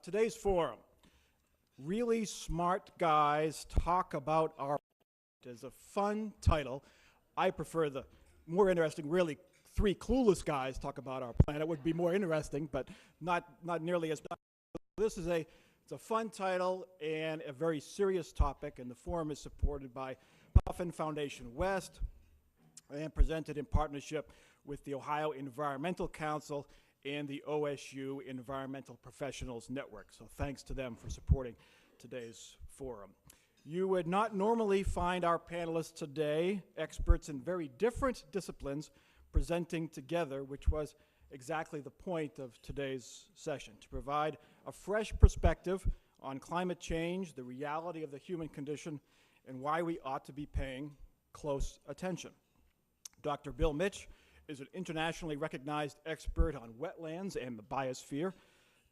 Today's forum, really smart guys talk about our planet, is a fun title. I prefer the more interesting, really three clueless guys talk about our planet would be more interesting, but not nearly as fun. This is it's a fun title and a very serious topic, and the forum is supported by Puffin Foundation West and presented in partnership with the Ohio Environmental Council and the OSU Environmental Professionals Network. So thanks to them for supporting today's forum. You would not normally find our panelists today, experts in very different disciplines, presenting together, which was exactly the point of today's session, to provide a fresh perspective on climate change, the reality of the human condition, and why we ought to be paying close attention. Dr. Bill Mitsch is an internationally recognized expert on wetlands and the biosphere.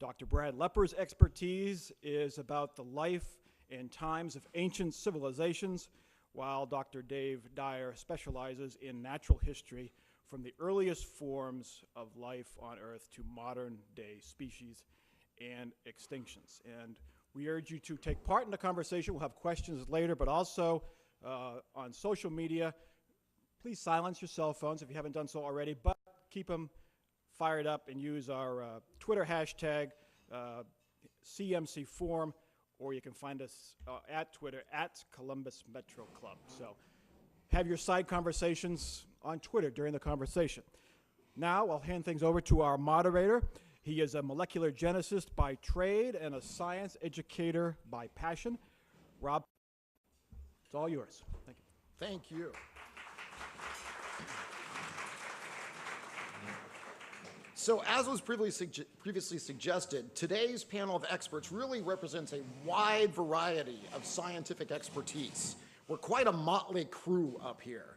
Dr. Brad Lepper's expertise is about the life and times of ancient civilizations, while Dr. Dave Dyer specializes in natural history from the earliest forms of life on Earth to modern day species and extinctions. And we urge you to take part in the conversation. We'll have questions later, but also on social media. Please silence your cell phones if you haven't done so already, but keep them fired up and use our Twitter hashtag, CMC Forum, or you can find us at Twitter, at Columbus Metro Club. So have your side conversations on Twitter during the conversation. Now I'll hand things over to our moderator. He is a molecular geneticist by trade and a science educator by passion. Rob, it's all yours. Thank you. Thank you. So as was previously suggested, today's panel of experts really represents a wide variety of scientific expertise. We're quite a motley crew up here.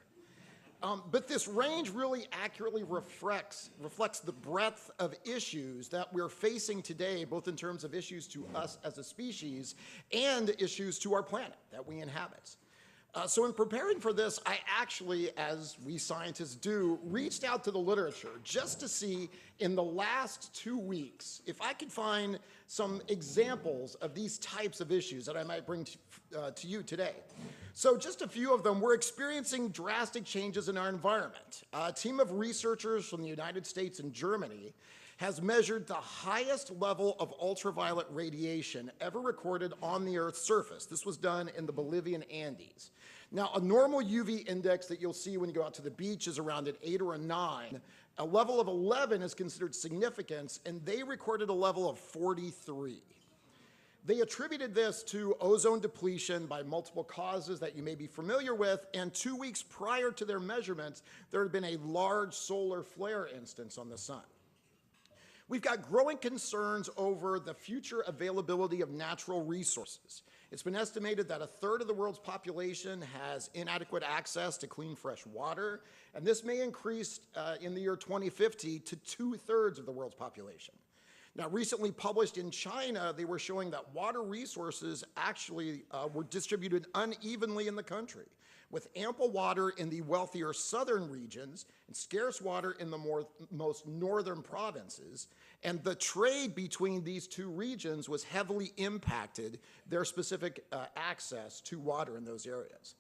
But this range really accurately reflects the breadth of issues that we're facing today, both in terms of issues to us as a species and issues to our planet that we inhabit. So in preparing for this, I actually, as we scientists do, reached out to the literature just to see in the last 2 weeks if I could find some examples of these types of issues that I might bring to you today. So just a few of them. We're experiencing drastic changes in our environment. A team of researchers from the United States and Germany has measured the highest level of ultraviolet radiation ever recorded on the Earth's surface. This was done in the Bolivian Andes. Now, a normal UV index that you'll see when you go out to the beach is around an 8 or a 9. A level of 11 is considered significance, and they recorded a level of 43. They attributed this to ozone depletion by multiple causes that you may be familiar with, and 2 weeks prior to their measurements, there had been a large solar flare instance on the sun. We've got growing concerns over the future availability of natural resources. It's been estimated that 1/3 of the world's population has inadequate access to clean, fresh water, and this may increase in the year 2050 to 2/3 of the world's population. Now, recently published in China, they were showing that water resources actually were distributed unevenly in the country, with ample water in the wealthier southern regions and scarce water in the most northern provinces. And the trade between these two regions was heavily impacted their specific access to water in those areas.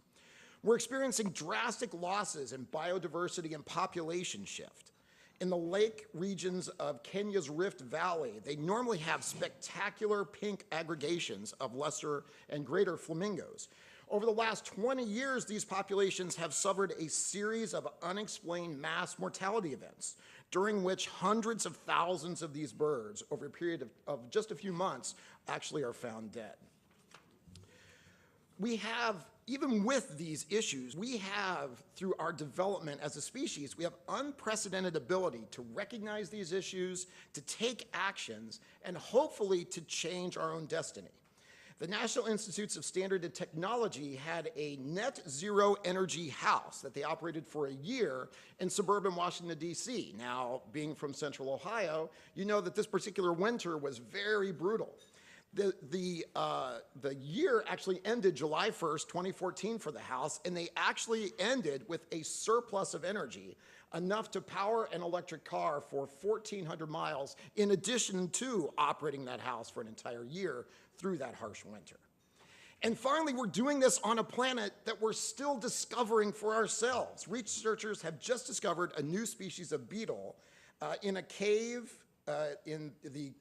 We're experiencing drastic losses in biodiversity and population shift. In the lake regions of Kenya's Rift Valley, they normally have spectacular pink aggregations of lesser and greater flamingos. Over the last 20 years, these populations have suffered a series of unexplained mass mortality events, during which hundreds of thousands of these birds, over a period of just a few months, actually are found dead. Even with these issues, we have, through our development as a species, we have unprecedented ability to recognize these issues, to take actions, and hopefully to change our own destiny. The National Institutes of Standard and Technology had a net zero energy house that they operated for a year in suburban Washington, D.C. Now, being from central Ohio, you know that this particular winter was very brutal. The year actually ended July 1st, 2014 for the house, and they actually ended with a surplus of energy enough to power an electric car for 1,400 miles, in addition to operating that house for an entire year through that harsh winter. And finally, we're doing this on a planet that we're still discovering for ourselves. Researchers have just discovered a new species of beetle in a cave in the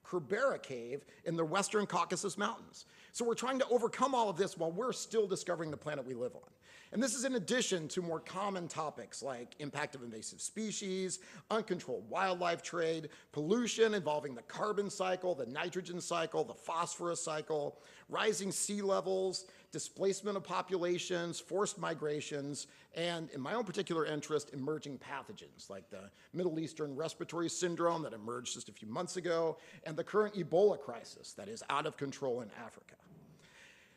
Curator cave in the western Caucasus Mountains. So we're trying to overcome all of this while we're still discovering the planet we live on. And this is in addition to more common topics like impact of invasive species, uncontrolled wildlife trade, pollution involving the carbon cycle, the nitrogen cycle, the phosphorus cycle, rising sea levels, displacement of populations, forced migrations, and in my own particular interest, emerging pathogens like the Middle Eastern respiratory syndrome that emerged just a few months ago, and the current Ebola crisis that is out of control in Africa.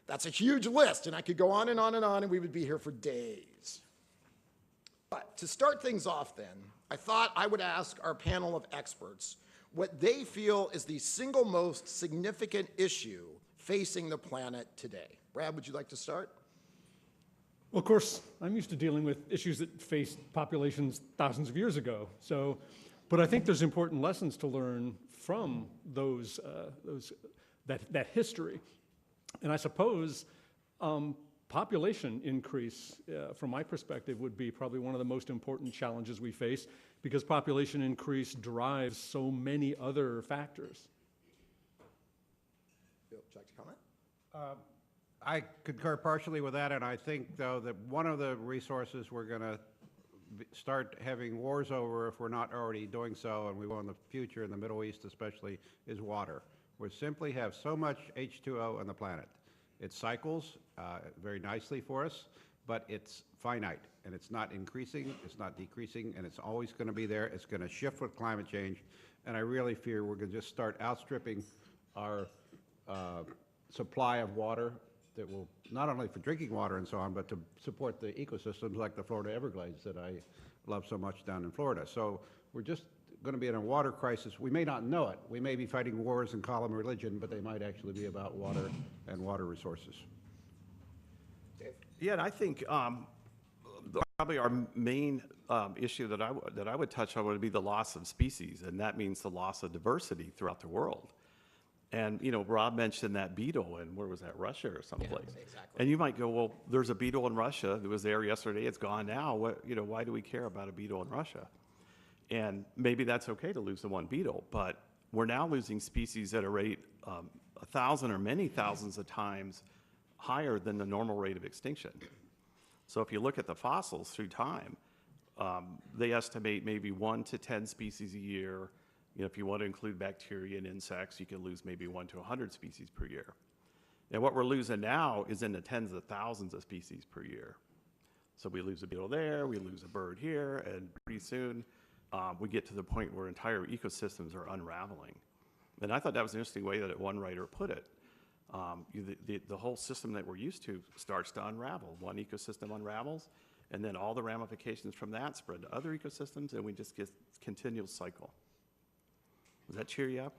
That's a huge list, and I could go on and on and on, and we would be here for days. But to start things off then, I thought I would ask our panel of experts what they feel is the single most significant issue facing the planet today. Brad, would you like to start? Well, of course, I'm used to dealing with issues that faced populations thousands of years ago. But I think there's important lessons to learn from that history. And I suppose population increase, from my perspective, would be probably one of the most important challenges we face, because population increase drives so many other factors. Bill, would you like to comment? I concur partially with that, and I think, though, that one of the resources we're going to start having wars over, if we're not already doing so, and we will in the future, in the Middle East especially, is water. We simply have so much H2O on the planet. It cycles very nicely for us, but it's finite, and it's not increasing, it's not decreasing, and it's always going to be there. It's going to shift with climate change, and I really fear we're going to just start outstripping our supply of water that will, not only for drinking water and so on, but to support the ecosystems like the Florida Everglades that I love so much down in Florida. So we're just going to be in a water crisis. We may not know it. We may be fighting wars and call them religion, but they might actually be about water and water resources. Dave? Yeah, and I think probably our main issue that I would touch on would be the loss of species, and that means the loss of diversity throughout the world. And, you know, Rob mentioned that beetle, and where was that, Russia or someplace? Yeah, exactly. And you might go, well, there's a beetle in Russia. It was there yesterday. It's gone now. Why do we care about a beetle in Russia? And maybe that's okay to lose the one beetle, but we're now losing species at a rate 1,000 or many thousands of times higher than the normal rate of extinction. So if you look at the fossils through time, they estimate maybe 1 to 10 species a year. You know, if you want to include bacteria and insects, you can lose maybe 1 to 100 species per year. And what we're losing now is in the tens of thousands of species per year. So we lose a beetle there, we lose a bird here, and pretty soon we get to the point where entire ecosystems are unraveling. And I thought that was an interesting way that one writer put it. The whole system that we're used to starts to unravel. One ecosystem unravels, and then all the ramifications from that spread to other ecosystems, and we just get a continual cycle. Does that cheer you up?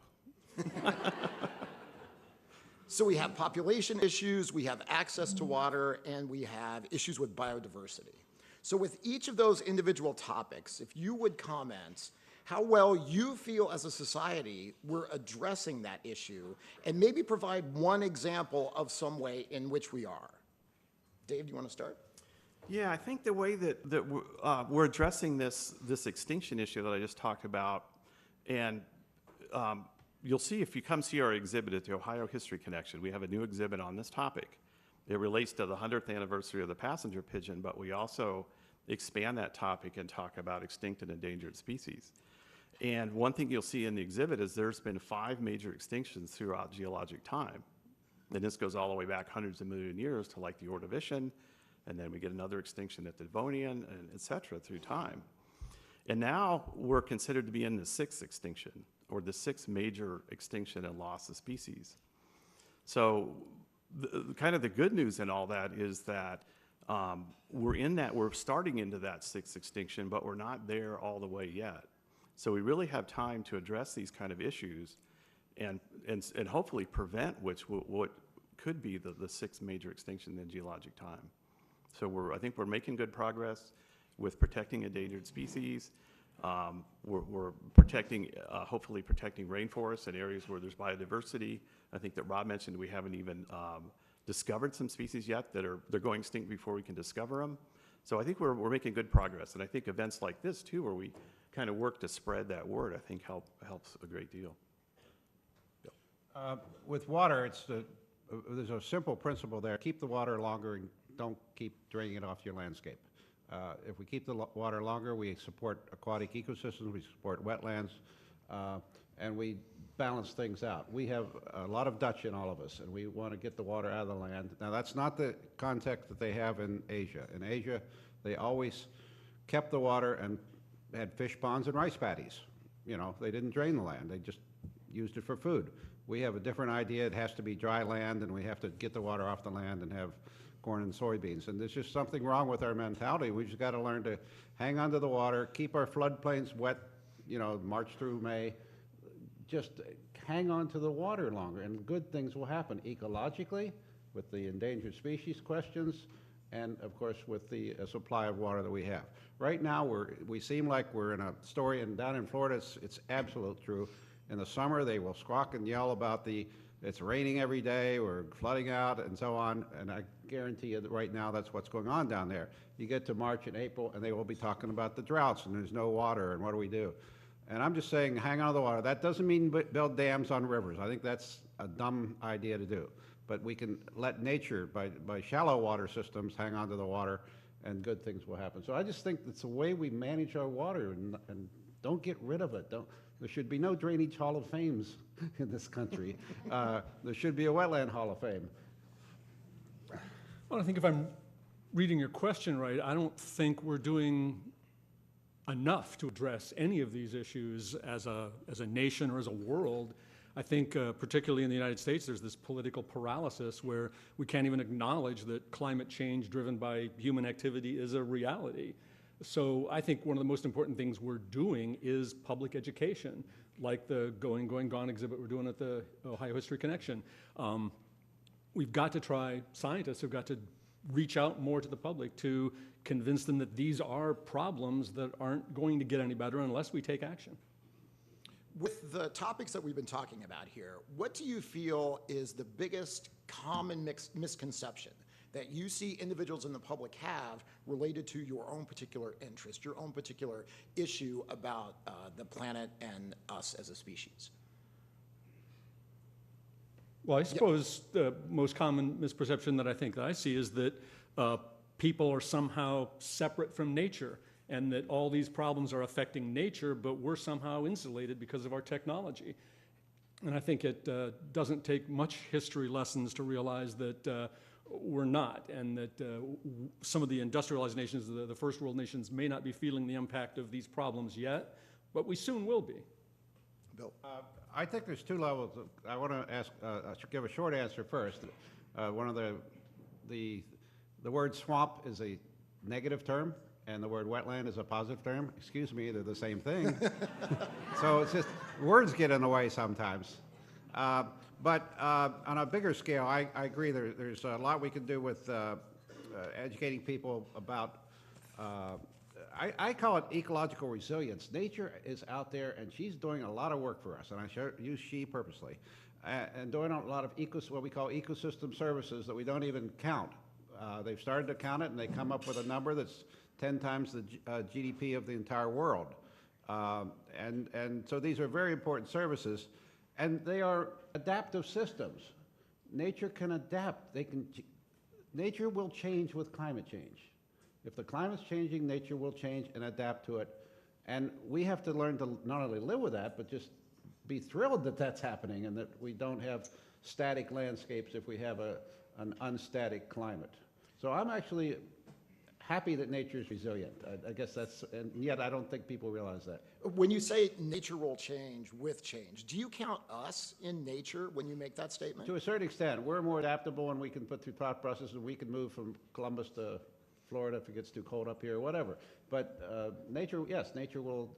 So we have population issues, we have access to water, and we have issues with biodiversity. So with each of those individual topics, if you would comment how well you feel as a society we're addressing that issue, and maybe provide one example of some way in which we are. Dave, do you want to start? Yeah, I think the way that we're addressing this extinction issue that I just talked about, and you'll see if you come see our exhibit at the Ohio History Connection, we have a new exhibit on this topic. It relates to the 100th anniversary of the passenger pigeon, but we also expand that topic and talk about extinct and endangered species. And one thing you'll see in the exhibit is there's been 5 major extinctions throughout geologic time. And this goes all the way back hundreds of million years to like the Ordovician, and then we get another extinction at the Devonian, and et cetera, through time. And now we're considered to be in the 6th extinction, or the 6th major extinction and loss of species. So kind of the good news in all that is that we're starting into that 6th extinction, but we're not there all the way yet. So we really have time to address these kind of issues and hopefully prevent what could be the 6th major extinction in geologic time. So I think we're making good progress. with protecting endangered species. We're protecting, hopefully protecting rainforests in areas where there's biodiversity. I think that Rob mentioned we haven't even discovered some species yet they're going extinct before we can discover them. So I think we're making good progress, and I think events like this too, where we kind of work to spread that word, I think helps a great deal. With water, there's a simple principle there. Keep the water longer and don't keep draining it off your landscape. If we keep the water longer, we support aquatic ecosystems, we support wetlands, and we balance things out. We have a lot of Dutch in all of us, and we want to get the water out of the land. Now, that's not the context that they have in Asia. In Asia, they always kept the water and had fish ponds and rice paddies. You know, they didn't drain the land. They just used it for food. We have a different idea. It has to be dry land, and we have to get the water off the land and have corn and soybeans. And there's just something wrong with our mentality. We just got to learn to hang on to the water, keep our floodplains wet, you know, March through May. Just hang on to the water longer, and good things will happen ecologically, with the endangered species questions, and of course with the supply of water that we have. Right now, we seem like we're in a story, and down in Florida, it's absolute true. In the summer, they will squawk and yell about it's raining every day, or flooding out, and so on, and I guarantee you that right now that's what's going on down there. You get to March and April, and they will be talking about the droughts, and there's no water, and what do we do? And I'm just saying, hang on to the water. That doesn't mean build dams on rivers. I think that's a dumb idea to do. But we can let nature, by shallow water systems, hang on to the water, and good things will happen. So I just think it's the way we manage our water, and don't get rid of it. There should be no drainage hall of fames in this country. There should be a wetland hall of fame. Well, I think if I'm reading your question right, I don't think we're doing enough to address any of these issues as a nation or as a world. I think particularly in the United States, there's this political paralysis where we can't even acknowledge that climate change driven by human activity is a reality. So I think one of the most important things we're doing is public education, like the Going, Going, Gone exhibit we're doing at the Ohio History Connection. We've got to try, scientists have got to reach out more to the public to convince them that these are problems that aren't going to get any better unless we take action. With the topics that we've been talking about here, what do you feel is the biggest common misconception that you see individuals in the public have related to your own particular interest, your own particular issue about the planet and us as a species? Well, I suppose the most common misperception that I see is that people are somehow separate from nature, and that all these problems are affecting nature, but we're somehow insulated because of our technology. And I think it doesn't take much history lessons to realize that we're not, and that some of the industrialized nations, the first world nations, may not be feeling the impact of these problems yet, but we soon will be. Bill? I think there's two levels. I want to ask, give a short answer first. One of the word swamp is a negative term, and the word wetland is a positive term. Excuse me, they're the same thing. So it's just, words get in the way sometimes. But on a bigger scale, I agree there's a lot we can do with educating people about, I call it ecological resilience. Nature is out there, and she's doing a lot of work for us, and I use she purposely, and doing a lot of what we call ecosystem services that we don't even count. They've started to count it, and they come up with a number that's 10 times the GDP of the entire world. And so these are very important services, and they are adaptive systems. Nature can adapt. Nature will change with climate change. If the climate's changing, nature will change and adapt to it. And we have to learn to not only live with that, but just be thrilled that that's happening, and that we don't have static landscapes if we have an unstatic climate. So I'm actually happy that nature is resilient. I guess that's, and yet I don't think people realize that. When you say nature will change with change, do you count us in nature when you make that statement? To a certain extent. We're more adaptable, and we can put through thought processes, and we can move from Columbus to Florida if it gets too cold up here, or whatever. But nature, yes, nature will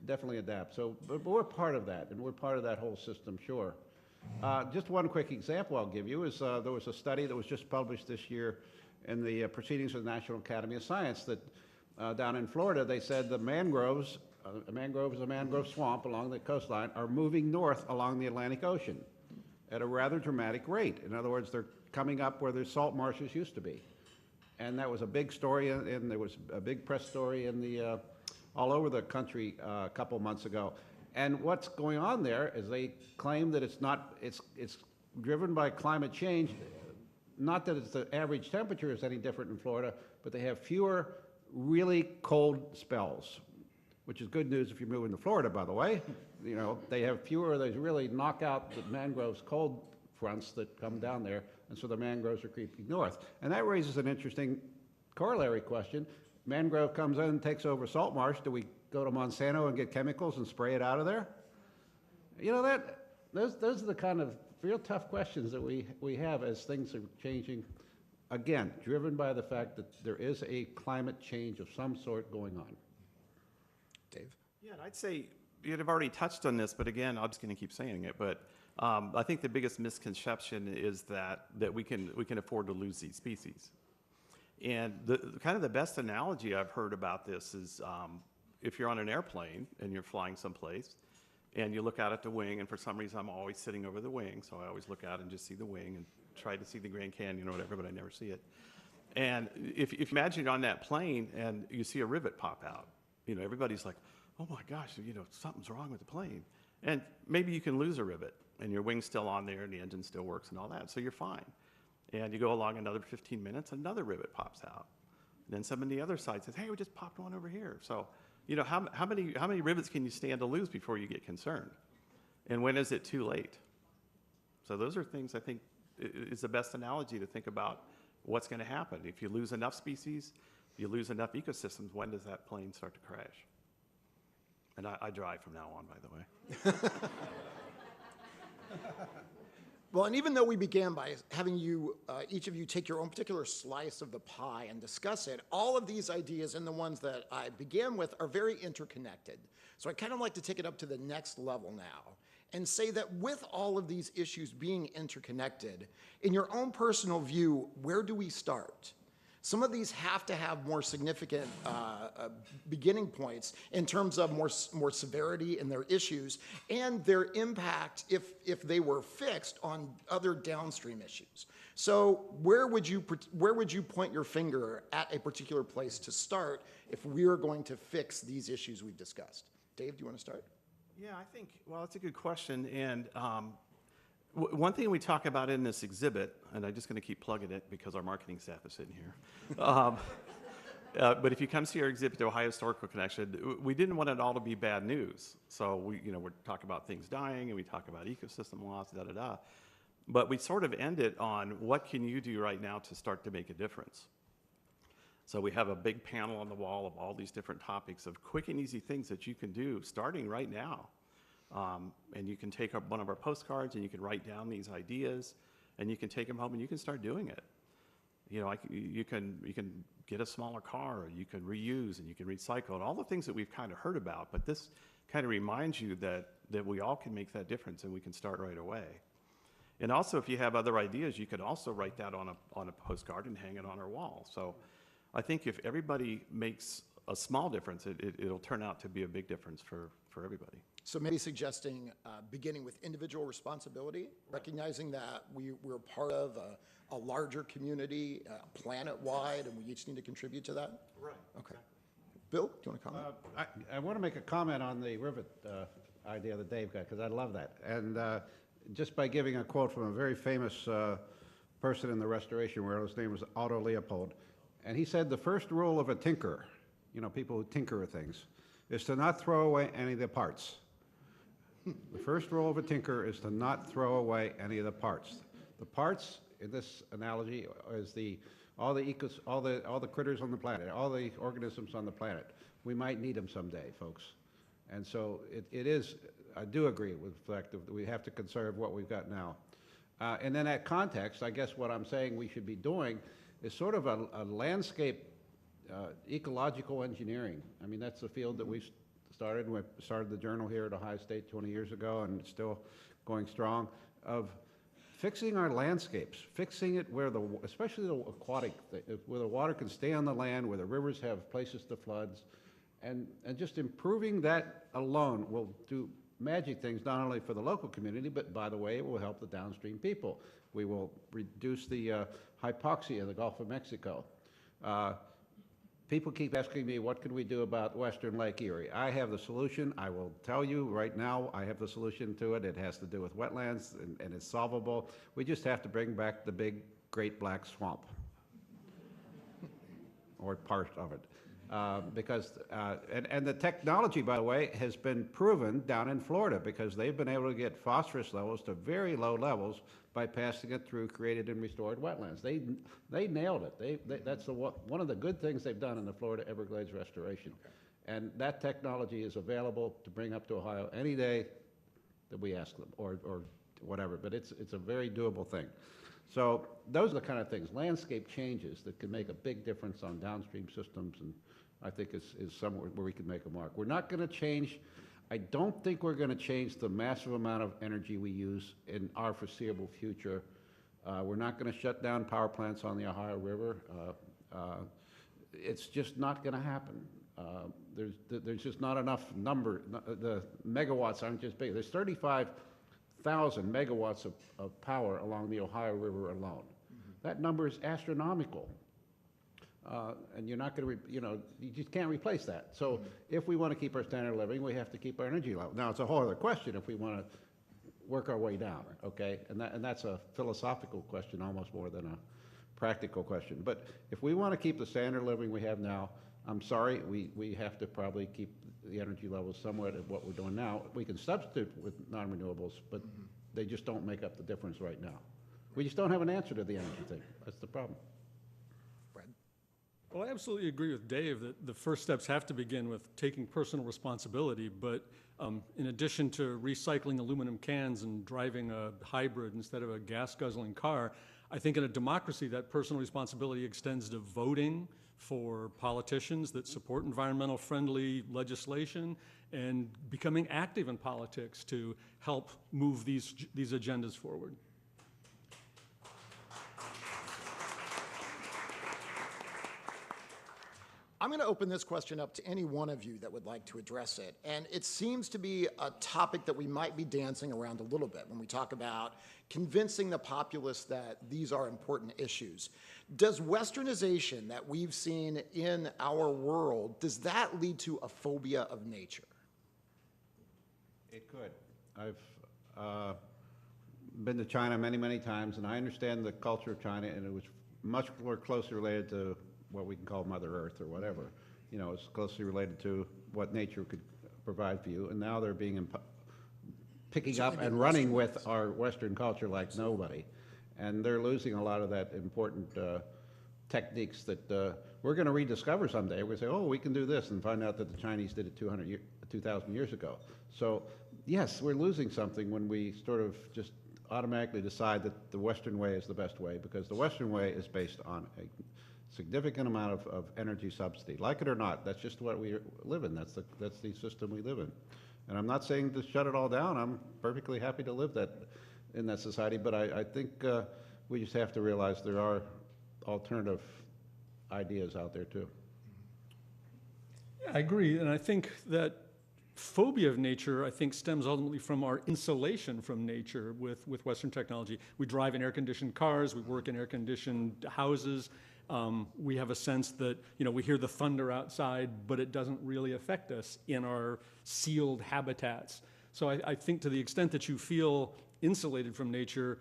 definitely adapt. So, but we're part of that, and we're part of that whole system, sure. Just one quick example I'll give you is there was a study that was just published this year in the Proceedings of the National Academy of Science that down in Florida, they said the mangroves, a mangrove is a mangrove swamp along the coastline, are moving north along the Atlantic Ocean at a rather dramatic rate. In other words, they're coming up where the salt marshes used to be. And that was a big story, and there was a big press story in the, all over the country a couple months ago. And what's going on there is they claim that it's driven by climate change, not that it's the average temperature is any different in Florida, but they have fewer really cold spells, which is good news if you're moving to Florida, by the way. You know, they have fewer, they really knock out the mangroves cold fronts that come down there, and so the mangroves are creeping north. And that raises an interesting corollary question. Mangrove comes in and takes over salt marsh. Do we go to Monsanto and get chemicals and spray it out of there? You know, those are the kind of real tough questions that we have as things are changing. Again, driven by the fact that there is a climate change of some sort going on. Dave? Yeah, and I'd say you've already touched on this, but again, I'm just going to keep saying it. But I think the biggest misconception is that we can afford to lose these species. And kind of the best analogy I've heard about this is if you're on an airplane and you're flying someplace, and you look out at the wing, and for some reason I'm always sitting over the wing, so I always look out and just see the wing and try to see the Grand Canyon or whatever, but I never see it. And if you imagine you're on that plane and you see a rivet pop out, you know, everybody's like, oh my gosh, you know, something's wrong with the plane. And maybe you can lose a rivet, and your wing's still on there, and the engine still works and all that, so you're fine. And you go along another 15 minutes, another rivet pops out. And then someone on the other side says, hey, we just popped one over here. So, you know, how many rivets can you stand to lose before you get concerned? And when is it too late? So those are things I think is the best analogy to think about what's going to happen. If you lose enough species, you lose enough ecosystems, when does that plane start to crash? And I drive from now on, by the way. Well, and even though we began by having you, each of you take your own particular slice of the pie and discuss it, all of these ideas and the ones that I began with are very interconnected. So I kind of like to take it up to the next level now and say that with all of these issues being interconnected, in your own personal view, where do we start? Some of these have to have more significant beginning points in terms of more severity in their issues and their impact if they were fixed on other downstream issues. So where would you point your finger at a particular place to start if we are going to fix these issues we've discussed? Dave, do you want to start? Yeah, I think, well, that's a good question. And one thing we talk about in this exhibit, and I'm just going to keep plugging it because our marketing staff is sitting here. But if you come see our exhibit, the Ohio Historical Connection, we didn't want it all to be bad news. So we're talking about things dying, and we talk about ecosystem loss, da-da-da. But we sort of end it on what can you do right now to start to make a difference. So we have a big panel on the wall of all these different topics of quick and easy things that you can do starting right now. And you can take up one of our postcards and you can write down these ideas and you can take them home and you can start doing it. You know, you can get a smaller car, or you can reuse and you can recycle, and all the things that we've kind of heard about, but this kind of reminds you that we all can make that difference and we can start right away. And also, if you have other ideas, you could also write that on a postcard and hang it on our wall. So I think if everybody makes a small difference, it'll turn out to be a big difference for everybody. So maybe suggesting beginning with individual responsibility, recognizing that we're part of a larger community, planet-wide, and we each need to contribute to that? Right. Okay. Bill, do you want to comment? I want to make a comment on the rivet idea that Dave got, because I love that. And just by giving a quote from a very famous person in the restoration world, his name was Otto Leopold. And he said, the first rule of a tinkerer, you know, people who tinker with things, is to not throw away any of the parts. The first rule of a tinkerer is to not throw away any of the parts. The parts, in this analogy, is all the critters on the planet, all the organisms on the planet. We might need them someday, folks. And so it is, I do agree with the fact that we have to conserve what we've got now. And in that context, I guess what I'm saying we should be doing is sort of a landscape ecological engineering. I mean, that's the field that we started. We started the journal here at Ohio State 20 years ago, and it's still going strong, of fixing our landscapes, fixing it where especially the aquatic, where the water can stay on the land, where the rivers have places to flood, and just improving that alone will do magic things not only for the local community, but by the way, it will help the downstream people. We will reduce the hypoxia in the Gulf of Mexico. People keep asking me, what can we do about Western Lake Erie? I have the solution. I will tell you right now, I have the solution to it. It has to do with wetlands, and it's solvable. We just have to bring back the big Great Black Swamp, or part of it. And the technology, by the way, has been proven down in Florida, because they've been able to get phosphorus levels to very low levels by passing it through created and restored wetlands. They nailed it. That's one of the good things they've done in the Florida Everglades restoration. Okay. And that technology is available to bring up to Ohio any day that we ask them, or whatever. But it's a very doable thing. So those are the kind of things, landscape changes that can make a big difference on downstream systems, and I think is somewhere where we can make a mark. We're not going to change. I don't think we're going to change the massive amount of energy we use in our foreseeable future. We're not going to shut down power plants on the Ohio River. It's just not going to happen. There's just not enough number. The megawatts aren't just big. There's 35,000 megawatts of power along the Ohio River alone. Mm-hmm. That number is astronomical. And you're not going to, you just can't replace that. So if we want to keep our standard of living, we have to keep our energy level. Now, it's a whole other question if we want to work our way down, okay? And that's a philosophical question almost more than a practical question. But if we want to keep the standard of living we have now, I'm sorry, we have to probably keep the energy levels somewhat at what we're doing now. We can substitute with non-renewables, but they just don't make up the difference right now. We just don't have an answer to the energy thing. That's the problem. Well, I absolutely agree with Dave that the first steps have to begin with taking personal responsibility, but in addition to recycling aluminum cans and driving a hybrid instead of a gas-guzzling car, I think in a democracy that personal responsibility extends to voting for politicians that support environmental-friendly legislation and becoming active in politics to help move these agendas forward. I'm going to open this question up to any one of you that would like to address it. And it seems to be a topic that we might be dancing around a little bit when we talk about convincing the populace that these are important issues. Does westernization that we've seen in our world, does that lead to a phobia of nature? It could. I've been to China many, many times, and I understand the culture of China, and it was much more closely related to what we can call Mother Earth or whatever. It's closely related to what nature could provide for you. And now they're picking up and running with our Western culture like nobody. And they're losing a lot of that important techniques that we're going to rediscover someday. We're going to say, oh, we can do this, and find out that the Chinese did it 2,000 years ago. So yes, we're losing something when we sort of just automatically decide that the Western way is the best way, because the Western way is based on a significant amount of energy subsidy. Like it or not, that's just what we live in. That's the system we live in. And I'm not saying to shut it all down. I'm perfectly happy to live in that society, but I think we just have to realize there are alternative ideas out there too. Yeah, I agree, and I think that phobia of nature, I think, stems ultimately from our insulation from nature with Western technology. We drive in air-conditioned cars, we work in air-conditioned houses. We have a sense that, we hear the thunder outside, but it doesn't really affect us in our sealed habitats. So I think to the extent that you feel insulated from nature,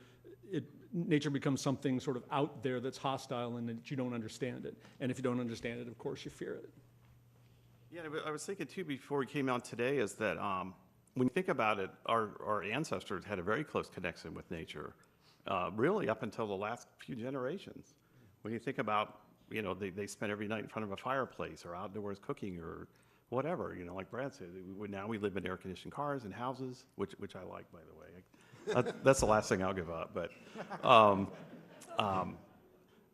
nature becomes something sort of out there that's hostile and that you don't understand it. And if you don't understand it, of course, you fear it. Yeah, I was thinking too before we came out today is that when you think about it, our ancestors had a very close connection with nature, really up until the last few generations. When you think about, they spent every night in front of a fireplace or outdoors cooking or whatever, like Brad said. Now we live in air-conditioned cars and houses, which I like, by the way. That's the last thing I'll give up. But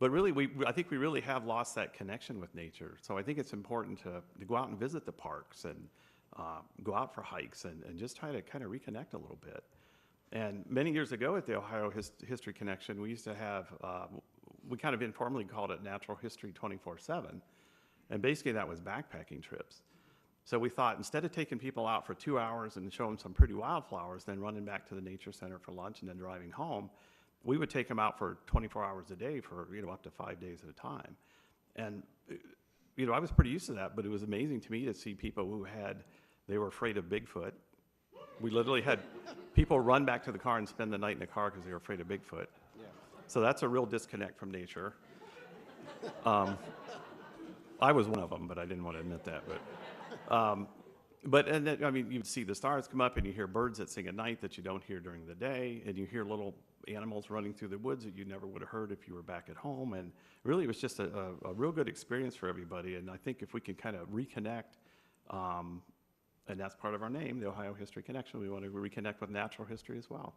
really, I think we really have lost that connection with nature. So I think it's important to go out and visit the parks and go out for hikes and just try to kind of reconnect a little bit. And many years ago at the Ohio History Connection, we used to have, we kind of informally called it Natural History 24/7. And basically that was backpacking trips. So we thought instead of taking people out for 2 hours and showing them some pretty wildflowers, then running back to the nature center for lunch and then driving home, we would take them out for 24 hours a day for, up to 5 days at a time. And, I was pretty used to that, but it was amazing to me to see people who they were afraid of Bigfoot. We literally had people run back to the car and spend the night in the car because they were afraid of Bigfoot. Yeah. So that's a real disconnect from nature. I was one of them, but I didn't want to admit that. And then, you'd see the stars come up and you hear birds that sing at night that you don't hear during the day, and you hear little animals running through the woods that you never would have heard if you were back at home. And really, it was just a real good experience for everybody. And I think if we can kind of reconnect, and that's part of our name, the Ohio History Connection, we want to reconnect with natural history as well.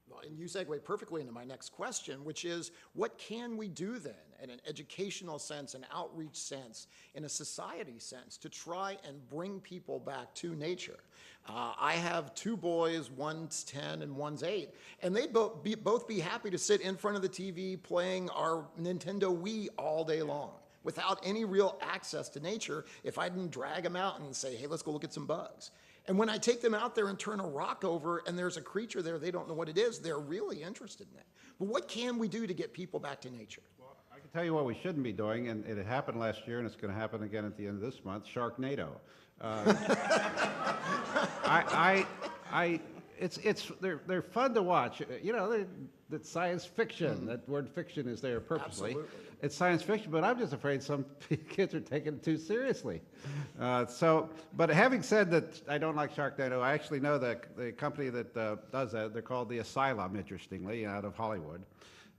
Well, and you segue perfectly into my next question, which is, what can we do then in an educational sense, an outreach sense, in a society sense, to try and bring people back to nature? I have 2 boys, one's 10 and one's 8, and they'd both be happy to sit in front of the TV playing our Nintendo Wii all day long without any real access to nature if I didn't drag them out and say, hey, let's go look at some bugs. And when I take them out there and turn a rock over and there's a creature there, they don't know what it is, they're really interested in it. But what can we do to get people back to nature? Well, I can tell you what we shouldn't be doing, and it happened last year and it's going to happen again at the end of this month, Sharknado. They're fun to watch. That's science fiction. That word fiction is there purposely. Absolutely. It's science fiction, but I'm just afraid some kids are taking it too seriously. But having said that, I don't like Sharknado. I actually know the company that does that. They're called The Asylum, interestingly, out of Hollywood.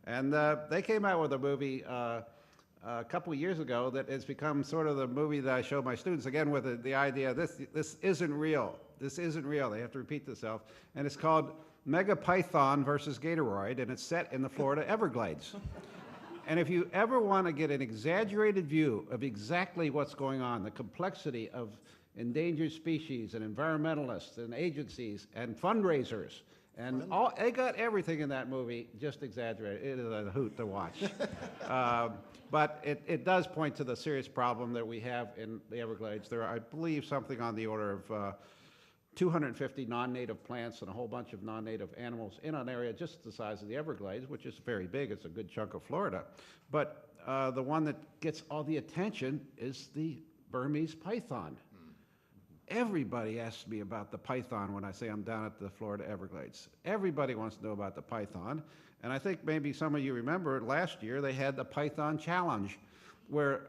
And they came out with a movie a couple of years ago that has become sort of the movie that I show my students, again, with the idea, this isn't real. This isn't real. They have to repeat themselves. And it's called Megapython versus Gatoroid, and it's set in the Florida Everglades. And if you ever want to get an exaggerated view of exactly what's going on, the complexity of endangered species and environmentalists and agencies and fundraisers, and they got everything in that movie just exaggerated. It is a hoot to watch. But it does point to the serious problem that we have in the Everglades. There are, I believe, something on the order of 250 non-native plants and a whole bunch of non-native animals in an area just the size of the Everglades, which is very big. It's a good chunk of Florida. But the one that gets all the attention is the Burmese python. Everybody asks me about the python when I say I'm down at the Florida Everglades. Everybody wants to know about the python. And I think maybe some of you remember last year they had the Python Challenge, where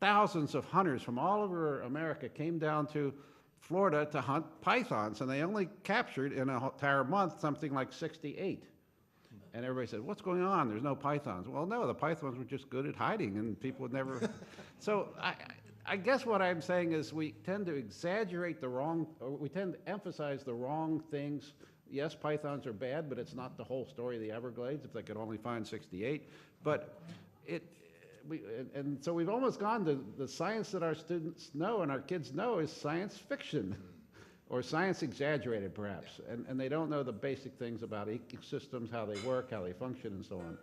thousands of hunters from all over America came down to Florida to hunt pythons, and they only captured in an entire month something like 68. And everybody said, what's going on? There's no pythons. Well, no, the pythons were just good at hiding, and people would never. So I guess what I'm saying is we tend to exaggerate we tend to emphasize the wrong things. Yes, pythons are bad, but it's not the whole story of the Everglades if they could only find 68. But and so we've almost gone to the science that our students know and our kids know is science fiction or science exaggerated, perhaps. And they don't know the basic things about ecosystems, how they work, how they function, and so on.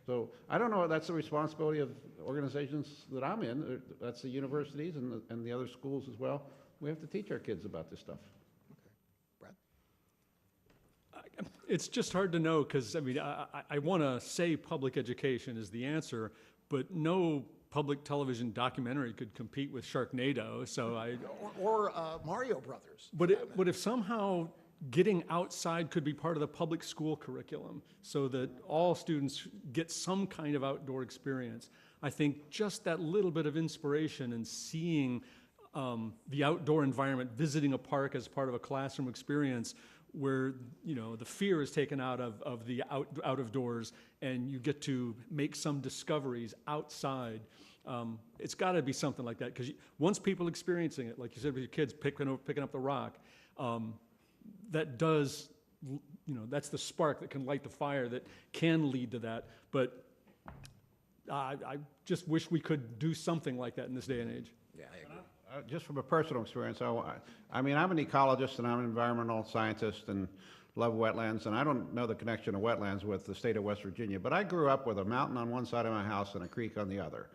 So I don't know, that's the responsibility of organizations that I'm in. That's the universities and the other schools as well. We have to teach our kids about this stuff. Okay. Brad? It's just hard to know because, I want to say public education is the answer, but no public television documentary could compete with Sharknado. So or Mario Brothers. But if somehow getting outside could be part of the public school curriculum so that all students get some kind of outdoor experience, I think just that little bit of inspiration and seeing the outdoor environment, visiting a park as part of a classroom experience where the fear is taken out of the out of doors and you get to make some discoveries outside. It's got to be something like that because once people experiencing it, like you said with your kids picking up the rock, that does, that's the spark that can light the fire that can lead to that. But I just wish we could do something like that in this day and age. Yeah, I agree. Just from a personal experience, I'm an ecologist and I'm an environmental scientist, and love wetlands, and I don't know the connection of wetlands with the state of West Virginia, but I grew up with a mountain on one side of my house and a creek on the other.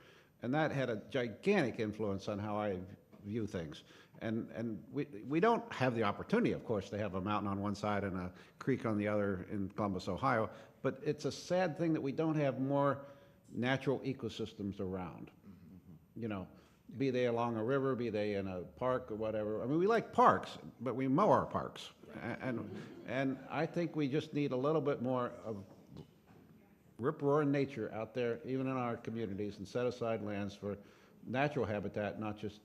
And that had a gigantic influence on how I view things. And we don't have the opportunity, of course, to have a mountain on one side and a creek on the other in Columbus, Ohio, but it's a sad thing that we don't have more natural ecosystems around. You know, be they along a river, be they in a park or whatever. I mean, we like parks, but we mow our parks. And I think we just need a little bit more of rip-roaring nature out there, even in our communities, and set aside lands for natural habitat, not just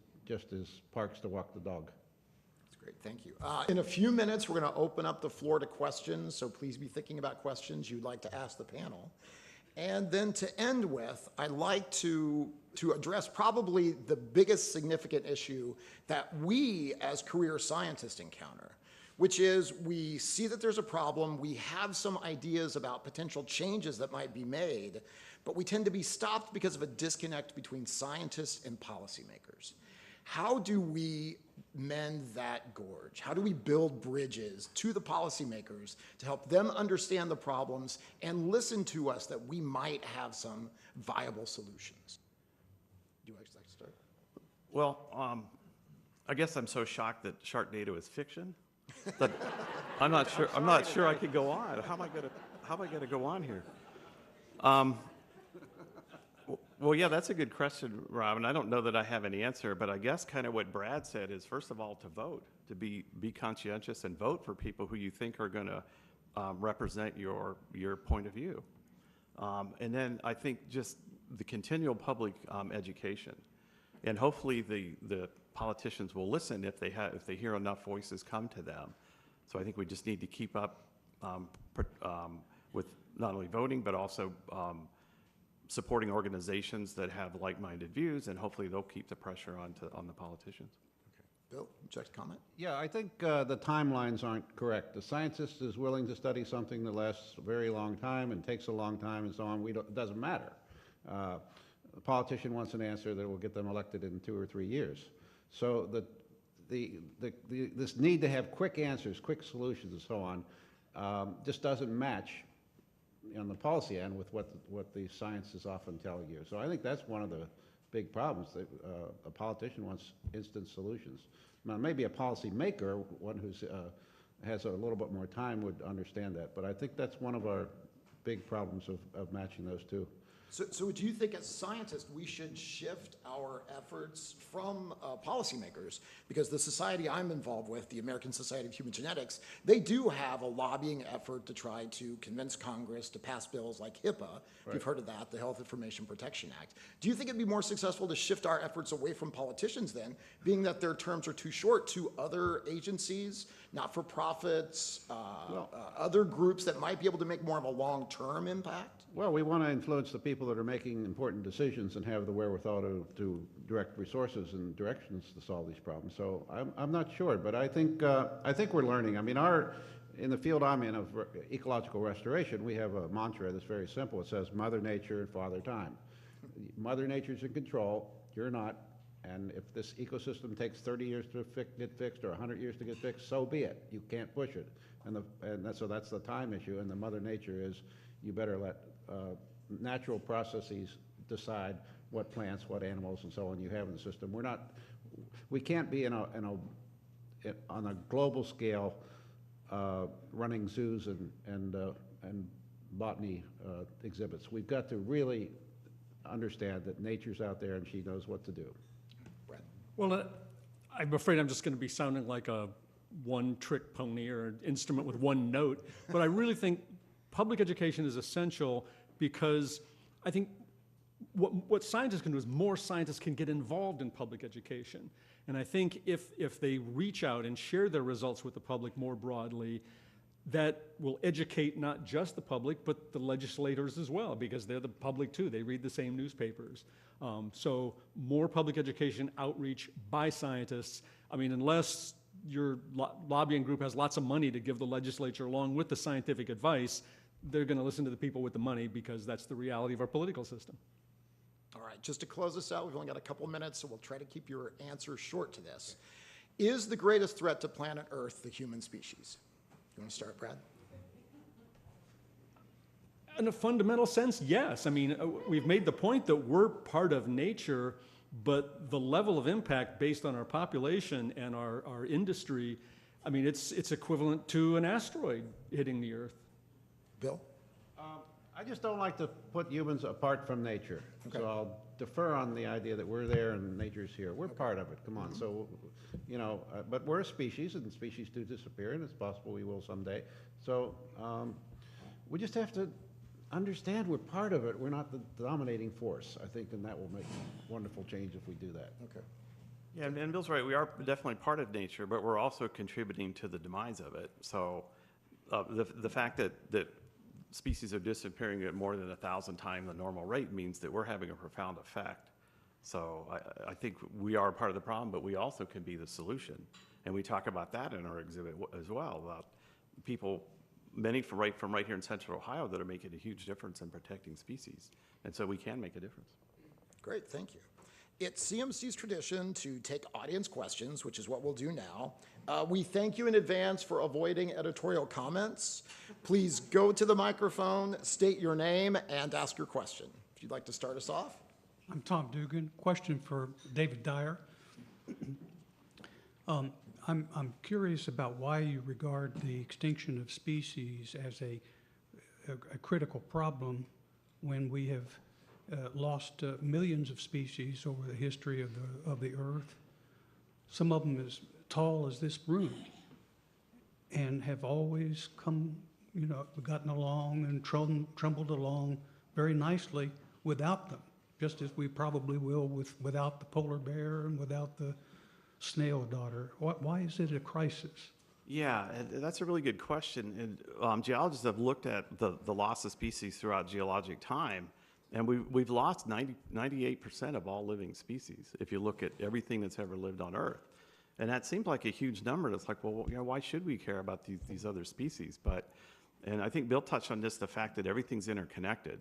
as parks to walk the dog. That's great, thank you. In a few minutes, we're going to open up the floor to questions, so please be thinking about questions you'd like to ask the panel. And then to end with, I'd like to address probably the biggest significant issue that we as career scientists encounter, which is we see that there's a problem, we have some ideas about potential changes that might be made, but we tend to be stopped because of a disconnect between scientists and policymakers. How do we mend that gorge? How do we build bridges to the policymakers to help them understand the problems and listen to us that we might have some viable solutions? Do you actually like to start? Well, I guess I'm so shocked that Sharknado is fiction that I'm not sure I could go on. How am I gonna go on here? Well, yeah, that's a good question, Rob, and I don't know that I have an answer, but I guess kind of what Brad said is, first of all, to vote, to be conscientious and vote for people who you think are going to represent your point of view. And then I think just the continual public education, and hopefully the politicians will listen if they hear enough voices come to them. So I think we just need to keep up with not only voting, but also supporting organizations that have like-minded views, and hopefully they'll keep the pressure on the politicians. Okay. Bill, would you like to comment? Yeah, I think the timelines aren't correct. The scientist is willing to study something that lasts a very long time and takes a long time and so on. It doesn't matter. The politician wants an answer that will get them elected in 2 or 3 years. So this need to have quick answers, quick solutions and so on just doesn't match on the policy end with what the science is often telling you. So I think that's one of the big problems, that a politician wants instant solutions. Now, maybe a policy maker, one who has a little bit more time, would understand that, but I think that's one of our big problems of matching those two. So do you think as scientists we should shift our efforts from policymakers? Because the society I'm involved with, the American Society of Human Genetics, they do have a lobbying effort to try to convince Congress to pass bills like HIPAA, if you've heard of that, the Health Information Protection Act. Do you think it'd be more successful to shift our efforts away from politicians then, being that their terms are too short, to other agencies, not-for-profits, other groups that might be able to make more of a long-term impact? Well, we want to influence the people that are making important decisions and have the wherewithal to direct resources and directions to solve these problems. So I'm not sure, but I think we're learning. I mean, in the field I'm in of ecological restoration, we have a mantra that's very simple. It says, Mother Nature and Father Time. Mother Nature's in control, you're not, and if this ecosystem takes 30 years to get fixed or 100 years to get fixed, so be it. You can't push it. So that's the time issue, and the Mother Nature is, you better let natural processes decide what plants, what animals, and so on you have in the system. We can't be on a global scale running zoos and botany exhibits. We've got to really understand that nature's out there and she knows what to do. Brad? Well, I'm afraid I'm just going to be sounding like a one-trick pony or an instrument with one note, but I really think public education is essential, because I think what scientists can do is more scientists can get involved in public education. And I think if they reach out and share their results with the public more broadly, that will educate not just the public, but the legislators as well, because they're the public too. They read the same newspapers. So more public education outreach by scientists. I mean, unless your lobbying group has lots of money to give the legislature along with the scientific advice, they're going to listen to the people with the money, because that's the reality of our political system. All right, just to close this out, we've only got a couple minutes, so we'll try to keep your answer short to this. Is the greatest threat to planet Earth the human species? You want to start, Brad? In a fundamental sense, yes. I mean, we've made the point that we're part of nature, but the level of impact based on our population and our industry, I mean, it's equivalent to an asteroid hitting the Earth. Bill? I just don't like to put humans apart from nature. Okay. So I'll defer on the idea that we're there and nature's here. We're part of it, come on. So, you know, but we're a species, and species do disappear, and it's possible we will someday. So we just have to understand we're part of it. We're not the dominating force, I think, and that will make a wonderful change if we do that. Okay. Yeah, and Bill's right. We are definitely part of nature, but we're also contributing to the demise of it. So the fact that species are disappearing at more than 1,000 times the normal rate means that we're having a profound effect. So I think we are part of the problem, but we also can be the solution. And we talk about that in our exhibit as well, about people, many from right here in Central Ohio, that are making a huge difference in protecting species. And so we can make a difference. Great, thank you. It's CMC's tradition to take audience questions, which is what we'll do now. We thank you in advance for avoiding editorial comments. Please go to the microphone, state your name, and ask your question. If you'd like to start us off. I'm Tom Dugan. Question for David Dyer. I'm curious about why you regard the extinction of species as a critical problem when we have lost millions of species over the history of the Earth. Some of them as tall as this room, and have always come, you know, gotten along and trundled along very nicely without them, just as we probably will without the polar bear and without the snail daughter. Why is it a crisis? Yeah, and that's a really good question. And geologists have looked at the loss of species throughout geologic time, and we've lost 98% of all living species if you look at everything that's ever lived on Earth. And that seems like a huge number. It's like, well, you know, why should we care about these other species? And I think Bill touched on this, the fact that everything's interconnected.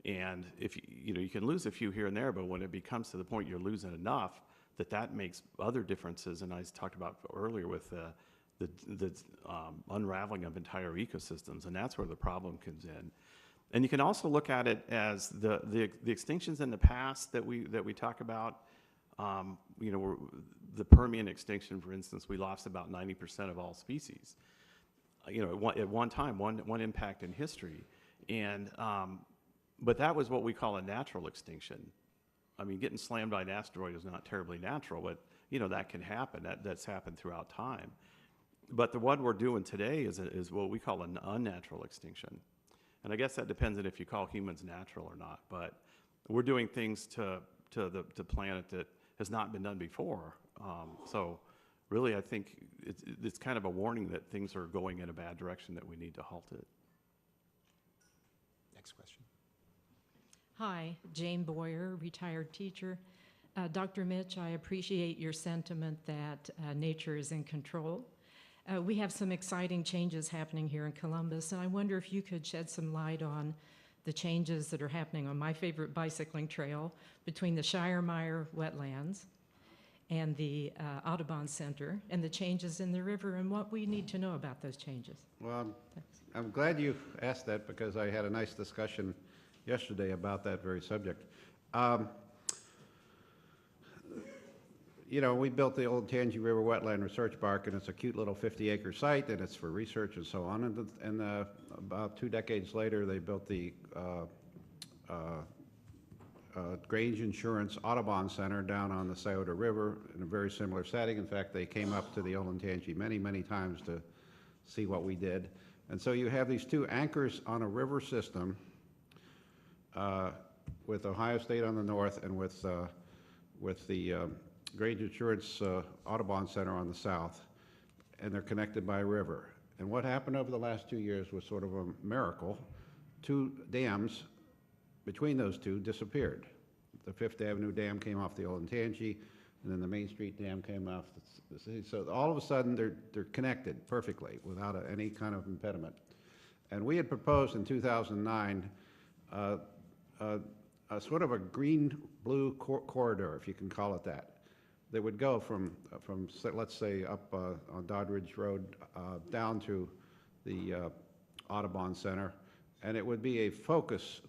And if you know, you can lose a few here and there, but when it becomes to the point you're losing enough, that makes other differences. And I talked about earlier with the unraveling of entire ecosystems, and that's where the problem comes in. And you can also look at it as the extinctions in the past that we talk about. You know, the Permian extinction, for instance, we lost about 90% of all species. You know, at one time, one impact in history, and but that was what we call a natural extinction. I mean, getting slammed by an asteroid is not terribly natural, but you know that can happen. That's happened throughout time. But the one we're doing today is what we call an unnatural extinction, and I guess that depends on if you call humans natural or not. But we're doing things to the planet that has not been done before. So really, I think it's kind of a warning that things are going in a bad direction, that we need to halt it. Next question. Hi, Jane Boyer, retired teacher. Dr. Mitsch, I appreciate your sentiment that nature is in control. We have some exciting changes happening here in Columbus, and I wonder if you could shed some light on the changes that are happening on my favorite bicycling trail between the Shiremeyer wetlands and the Audubon Center, and the changes in the river, and what we need to know about those changes. Well, Thanks. I'm glad you asked that, because I had a nice discussion yesterday about that very subject. You know, we built the old Tangi River Wetland Research Park, and it's a cute little 50-acre site, and it's for research and so on. And about 2 decades later, they built the Grange Insurance Audubon Center down on the Scioto River in a very similar setting. In fact, they came up to the Olentangy many, many times to see what we did. And so you have these two anchors on a river system with Ohio State on the north and with the Grange Insurance Audubon Center on the south, and they're connected by a river. And what happened over the last 2 years was sort of a miracle. 2 dams between those two disappeared. The Fifth Avenue Dam came off the Olentangy, and then the Main Street Dam came off the city. So all of a sudden, they're connected perfectly without any kind of impediment. And we had proposed in 2009 a sort of a green-blue corridor, if you can call it that would go from let's say up on Doddridge Road down to the Audubon Center, and it would be a focus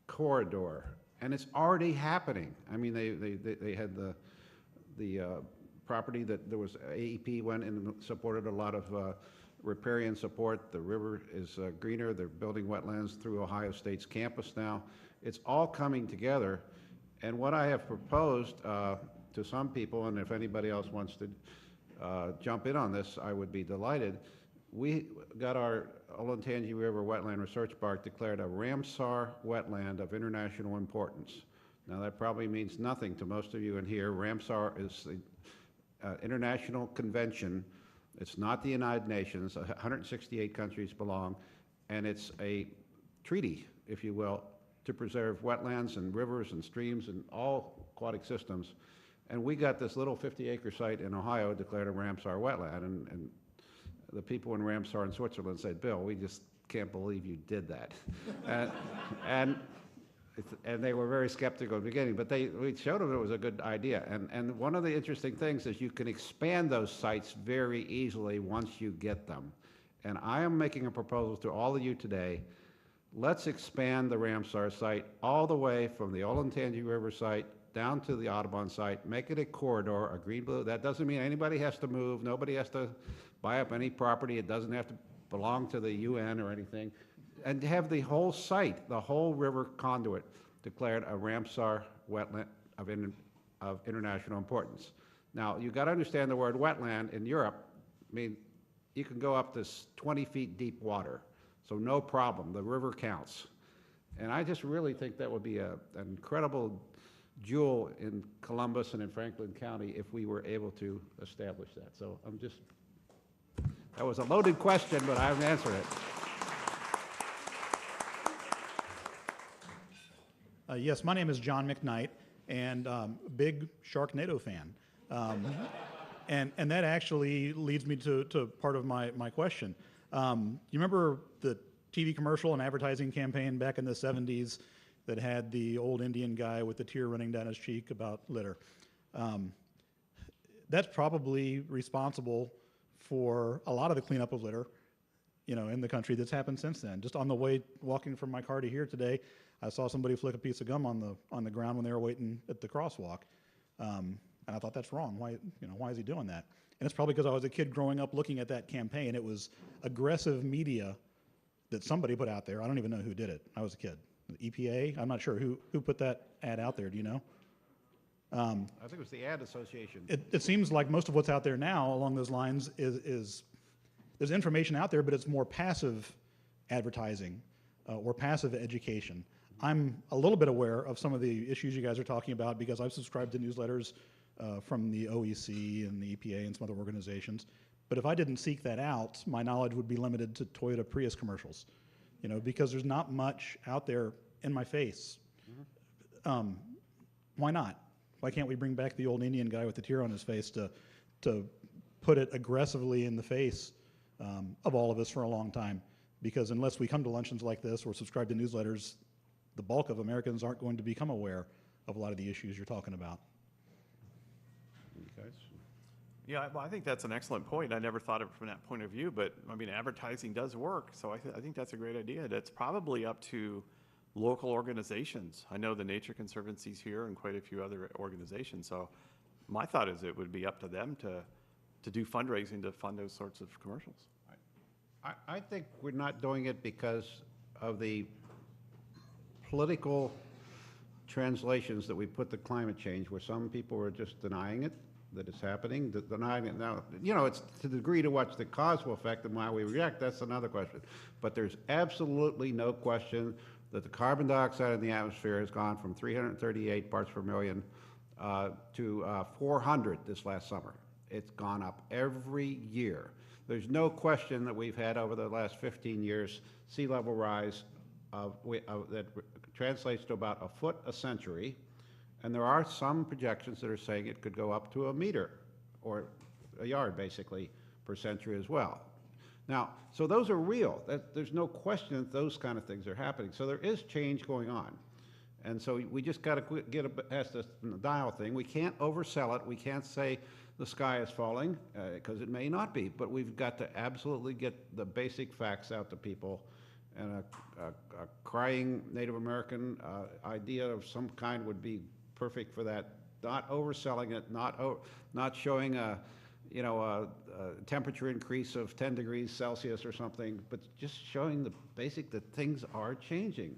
corridor, and it's already happening. I mean, they had the property that there was AEP went and supported a lot of riparian support. The river is greener. They're building wetlands through Ohio State's campus now. It's all coming together, and what I have proposed to some people, and if anybody else wants to jump in on this, I would be delighted. We got our Olentangy River Wetland Research Park declared a Ramsar wetland of international importance. Now that probably means nothing to most of you in here. Ramsar is the international convention. It's not the United Nations. 168 countries belong, and it's a treaty, if you will, to preserve wetlands and rivers and streams and all aquatic systems. And we got this little 50-acre site in Ohio declared a Ramsar wetland, and the people in Ramsar in Switzerland said, "Bill, we just can't believe you did that." and they were very skeptical at the beginning, but we showed them it was a good idea. And one of the interesting things is you can expand those sites very easily once you get them. And I am making a proposal to all of you today. Let's expand the Ramsar site all the way from the Olentangy River site down to the Audubon site, make it a corridor, a green-blue. That doesn't mean anybody has to move. Nobody has to buy up any property. It doesn't have to belong to the UN or anything. And have the whole site, the whole river conduit, declared a Ramsar wetland of international importance. Now, you've got to understand the word wetland in Europe. I mean, you can go up to 20 feet deep water, so no problem. The river counts. And I just really think that would be an incredible jewel in Columbus and in Franklin County if we were able to establish that. So that was a loaded question, but I haven't answered it. Yes, my name is John McKnight, and big Sharknado fan. And that actually leads me to part of my question. You remember the TV commercial and advertising campaign back in the 70s that had the old Indian guy with the tear running down his cheek about litter? That's probably responsible for a lot of the cleanup of litter, in the country that's happened since then. Just on the way walking from my car to here today, I saw somebody flick a piece of gum on the ground when they were waiting at the crosswalk, and I thought that's wrong. Why is he doing that? And it's probably because I was a kid growing up looking at that campaign. It was aggressive media that somebody put out there. I don't even know who did it. I was a kid. The EPA? I'm not sure who put that ad out there. Do you know? I think it was the Ad Association. It seems like most of what's out there now along those lines is there's information out there, but it's more passive advertising or passive education. I'm a little bit aware of some of the issues you guys are talking about because I've subscribed to newsletters from the OEC and the EPA and some other organizations. But if I didn't seek that out, my knowledge would be limited to Toyota Prius commercials, because there's not much out there in my face. Why not? Why can't we bring back the old Indian guy with the tear on his face to put it aggressively in the face of all of us for a long time? Because unless we come to luncheons like this or subscribe to newsletters, the bulk of Americans aren't going to become aware of a lot of the issues you're talking about. Okay. Yeah, well, I think that's an excellent point. I never thought of it from that point of view, but I mean, advertising does work, so I think that's a great idea. That's probably up to local organizations. I know the Nature Conservancy's here and quite a few other organizations, so my thought is it would be up to them to do fundraising to fund those sorts of commercials. I think we're not doing it because of the political translations that we put to climate change, where some people are just denying it, that it's happening, denying it now. It's to the degree to which the cause will affect and why we react, that's another question. But there's absolutely no question that the carbon dioxide in the atmosphere has gone from 338 parts per million to 400 this last summer. It's gone up every year. There's no question that we've had over the last 15 years sea level rise that translates to about a foot a century. And there are some projections that are saying it could go up to a meter or a yard, basically, per century as well. Now, so those are real. There's no question that those kind of things are happening. So there is change going on. And so we just got to get past this dial thing. We can't oversell it. We can't say the sky is falling, because it may not be, but we've got to absolutely get the basic facts out to people. And a crying Native American idea of some kind would be perfect for that. Not overselling it, not showing a temperature increase of 10 degrees Celsius or something, but just showing the basic that things are changing.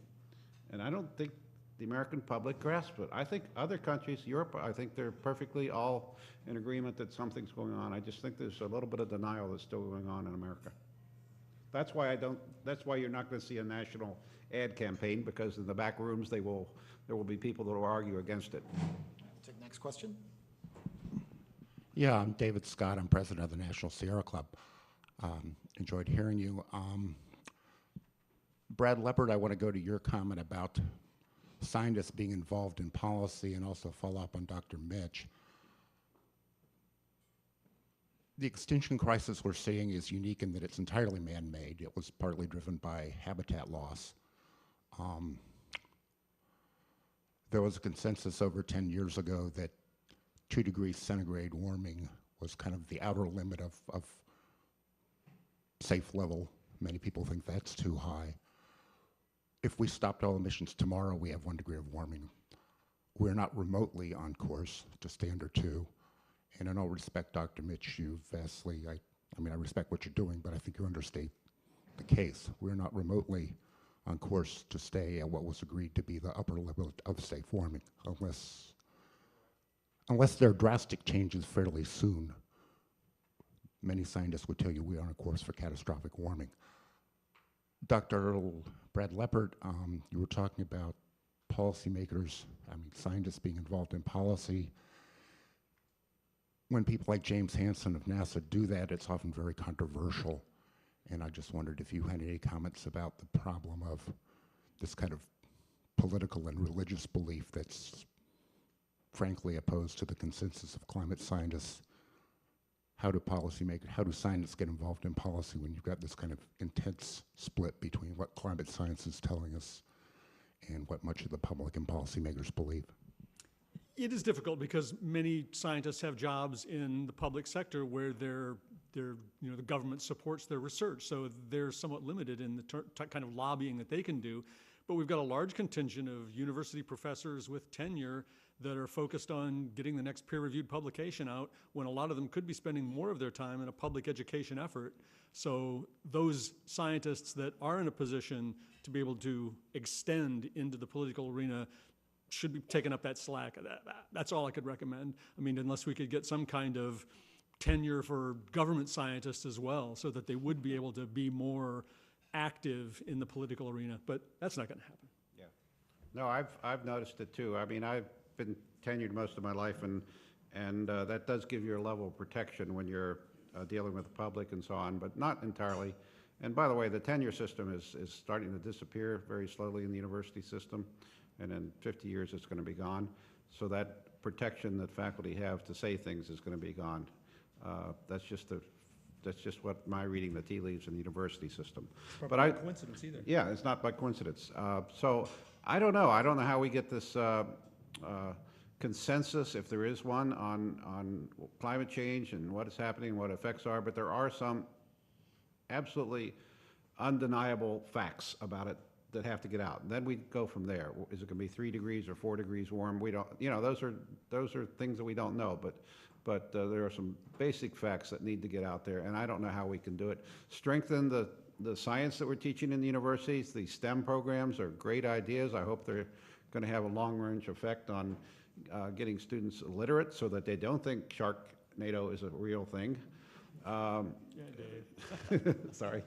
And I don't think the American public grasps it. I think other countries, Europe, I think they're perfectly all in agreement that something's going on. I just think there's a little bit of denial that's still going on in America. That's why you're not going to see a national ad campaign, because in the back rooms there will be people that will argue against it. Take the next question. Yeah, I'm David Scott. I'm president of the National Sierra Club. Enjoyed hearing you. Brad Lepper, I want to go to your comment about scientists being involved in policy and also follow up on Dr. Mitsch. The extinction crisis we're seeing is unique in that it's entirely man-made. It was partly driven by habitat loss. There was a consensus over 10 years ago that 2 degrees centigrade warming was kind of the outer limit of safe level. Many people think that's too high. If we stopped all emissions tomorrow, we have 1 degree of warming. We're not remotely on course to stay under 2. And in all respect, Dr. Mitsch, you vastly, I respect what you're doing, but I think you understate the case. We're not remotely on course to stay at what was agreed to be the upper level of safe warming, unless there are drastic changes fairly soon. Many scientists would tell you we are on a course for catastrophic warming. Dr. Brad Lepper, you were talking about policymakers, scientists being involved in policy. When people like James Hansen of NASA do that, it's often very controversial. And I just wondered if you had any comments about the problem of this kind of political and religious belief that's frankly opposed to the consensus of climate scientists. How do scientists get involved in policy when you've got this kind of intense split between what climate science is telling us and what much of the public and policymakers believe? It is difficult because many scientists have jobs in the public sector where the government supports their research, so they're somewhat limited in the kind of lobbying that they can do. But we've got a large contingent of university professors with tenure that are focused on getting the next peer-reviewed publication out, when a lot of them could be spending more of their time in a public education effort. So those scientists that are in a position to be able to extend into the political arena should be taking up that slack. That's all I could recommend. Unless we could get some kind of tenure for government scientists as well, so that they would be able to be more active in the political arena, but that's not going to happen. Yeah. No, I've noticed it too. I've been tenured most of my life, and that does give you a level of protection when you're dealing with the public and so on, but not entirely. And by the way, the tenure system is starting to disappear very slowly in the university system, and in 50 years it's going to be gone. So that protection that faculty have to say things is going to be gone. That's just what my reading the tea leaves in the university system. But by coincidence either. Yeah, it's not by coincidence. So I don't know. I don't know how we get this consensus, if there is one, on climate change and what is happening and what effects are, but there are some absolutely undeniable facts about it that have to get out. And then we go from there. Is it going to be 3 degrees or 4 degrees warm? We don't, those are things that we don't know, but there are some basic facts that need to get out there, and I don't know how we can do it. Strengthen the science that we're teaching in the universities. The STEM programs are great ideas. I hope they're going to have a long-range effect on getting students literate so that they don't think Sharknado is a real thing. Yeah, Dave. Sorry.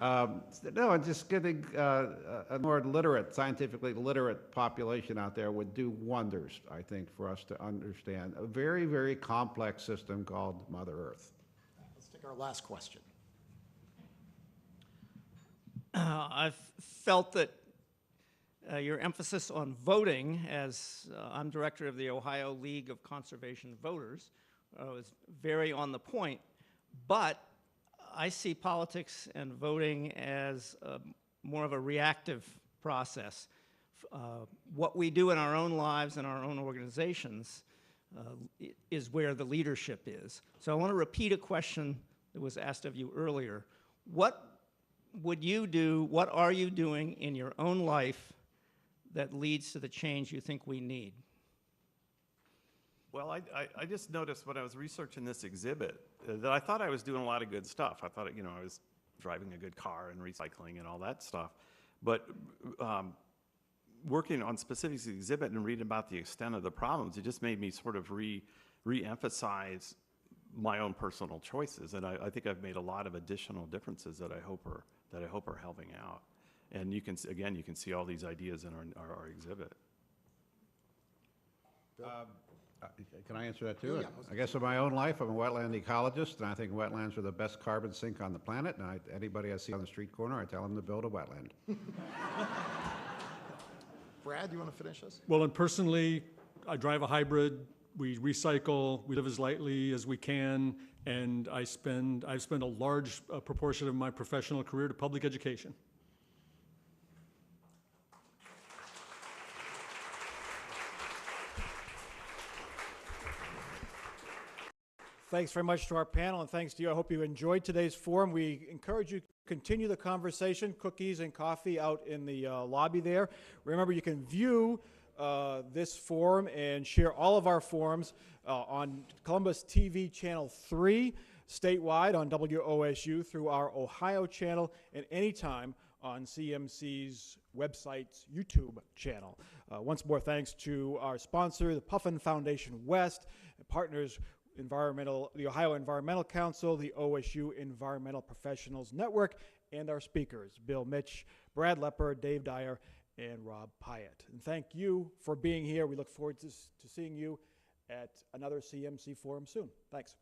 No, just getting a more literate, scientifically literate population out there would do wonders, I think, for us to understand a very, very complex system called Mother Earth. Let's take our last question. I've felt that your emphasis on voting, as I'm director of the Ohio League of Conservation Voters, was very on the point, but I see politics and voting as more of a reactive process. What we do in our own lives and our own organizations is where the leadership is. So I want to repeat a question that was asked of you earlier. What would you do, what are you doing in your own life that leads to the change you think we need? Well, I just noticed when I was researching this exhibit that I thought I was doing a lot of good stuff. I thought, I was driving a good car and recycling and all that stuff. But working on specific exhibit and reading about the extent of the problems, it just made me sort of re-emphasize my own personal choices. And I think I've made a lot of additional differences that I hope are helping out. And you can see all these ideas in our exhibit. Can I answer that too? Yeah, I guess in my own life, I'm a wetland ecologist, and I think wetlands are the best carbon sink on the planet. And anybody I see on the street corner, I tell them to build a wetland. Brad, you want to finish us? Well, and personally, I drive a hybrid. We recycle. We live as lightly as we can, and I've spent a large proportion of my professional career to public education. Thanks very much to our panel, and thanks to you. I hope you enjoyed today's forum. We encourage you to continue the conversation, cookies and coffee out in the lobby there. Remember, you can view this forum and share all of our forums on Columbus TV Channel 3, statewide on WOSU through our Ohio channel, and anytime on CMC's website's YouTube channel. Once more, thanks to our sponsor, the Puffin Foundation West, partners the Ohio Environmental Council, the OSU Environmental Professionals Network, and our speakers, Bill Mitsch, Brad Lepper, Dave Dyer, and Rob Pyatt. And thank you for being here. We look forward to seeing you at another CMC forum soon. Thanks.